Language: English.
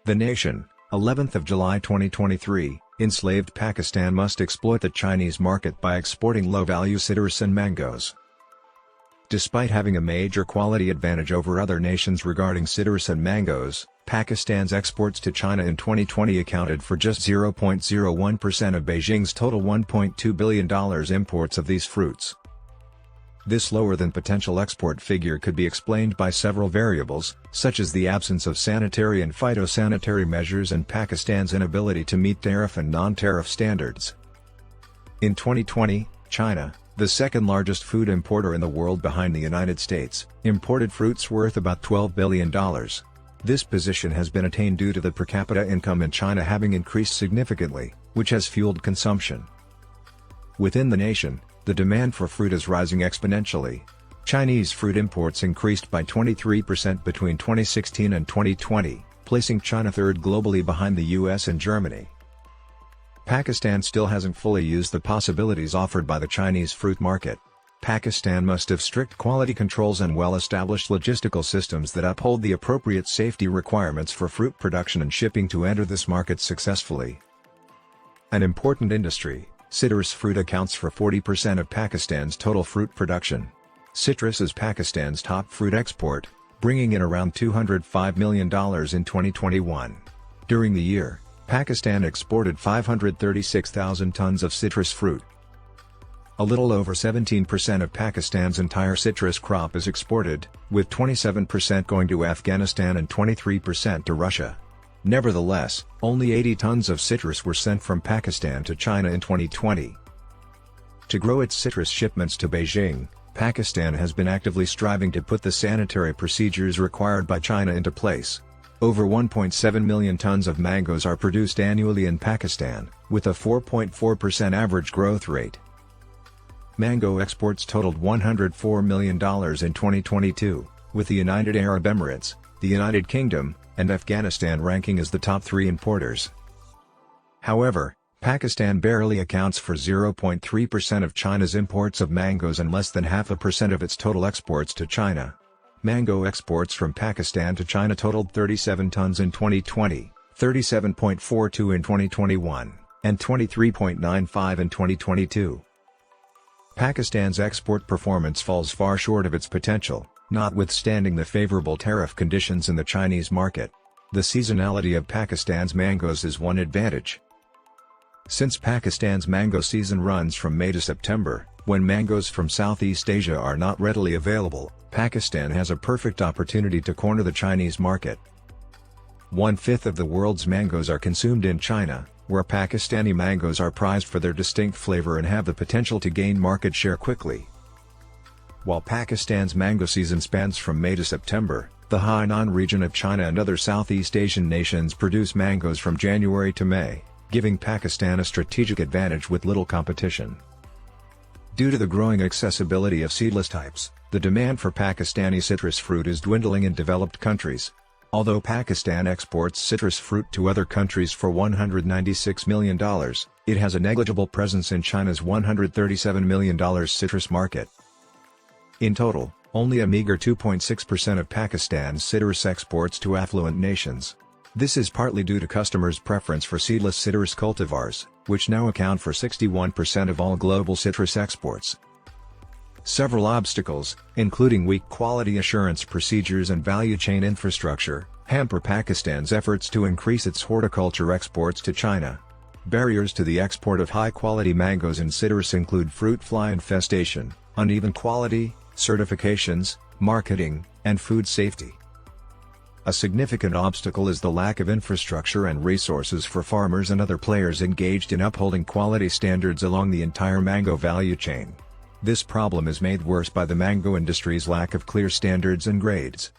The Nation, 11th of July 2023, enslaved Pakistan must exploit the Chinese market by exporting low-value citrus and mangoes. Despite having a major quality advantage over other nations regarding citrus and mangoes, Pakistan's exports to China in 2020 accounted for just 0.01% of Beijing's total $1.2 billion imports of these fruits. This lower-than-potential export figure could be explained by several variables, such as the absence of sanitary and phytosanitary measures and Pakistan's inability to meet tariff and non-tariff standards. In 2020, China, the second-largest food importer in the world behind the United States, imported fruits worth about $12 billion. This position has been attained due to the per capita income in China having increased significantly, which has fueled consumption. Within the nation, the demand for fruit is rising exponentially. Chinese fruit imports increased by 23% between 2016 and 2020, placing China third globally behind the US and Germany. Pakistan still hasn't fully used the possibilities offered by the Chinese fruit market. Pakistan must have strict quality controls and well-established logistical systems that uphold the appropriate safety requirements for fruit production and shipping to enter this market successfully. An important industry, citrus fruit accounts for 40% of Pakistan's total fruit production. Citrus is Pakistan's top fruit export, bringing in around $205 million in 2021. During the year, Pakistan exported 536,000 tons of citrus fruit. A little over 17% of Pakistan's entire citrus crop is exported, with 27% going to Afghanistan and 23% to Russia. Nevertheless, only 80 tons of citrus were sent from Pakistan to China in 2020. To grow its citrus shipments to Beijing, Pakistan has been actively striving to put the sanitary procedures required by China into place. Over 1.7 million tons of mangoes are produced annually in Pakistan, with a 4.4% average growth rate. Mango exports totaled $104 million in 2022, with the United Arab Emirates, the United Kingdom, and Afghanistan ranking as the top 3 importers. However, Pakistan barely accounts for 0.3% of China's imports of mangoes and less than 0.5% of its total exports to China. Mango exports from Pakistan to China totaled 37 tons in 2020, 37.42 in 2021, and 23.95 in 2022. Pakistan's export performance falls far short of its potential, notwithstanding the favorable tariff conditions in the Chinese market. The seasonality of Pakistan's mangoes is one advantage. Since Pakistan's mango season runs from May to September, when mangoes from Southeast Asia are not readily available, Pakistan has a perfect opportunity to corner the Chinese market. 1/5 of the world's mangoes are consumed in China, where Pakistani mangoes are prized for their distinct flavor and have the potential to gain market share quickly. While Pakistan's mango season spans from May to September, the Hainan region of China and other Southeast Asian nations produce mangoes from January to May, giving Pakistan a strategic advantage with little competition. Due to the growing accessibility of seedless types, the demand for Pakistani citrus fruit is dwindling in developed countries. Although Pakistan exports citrus fruit to other countries for $196 million, it has a negligible presence in China's $137 million citrus market. In total, only a meager 2.6% of Pakistan's citrus exports to affluent nations. This is partly due to customers' preference for seedless citrus cultivars, which now account for 61% of all global citrus exports. Several obstacles, including weak quality assurance procedures and value chain infrastructure, hamper Pakistan's efforts to increase its horticulture exports to China. Barriers to the export of high-quality mangoes and citrus include fruit fly infestation, uneven quality, certifications, marketing, and food safety. A significant obstacle is the lack of infrastructure and resources for farmers and other players engaged in upholding quality standards along the entire mango value chain. This problem is made worse by the mango industry's lack of clear standards and grades.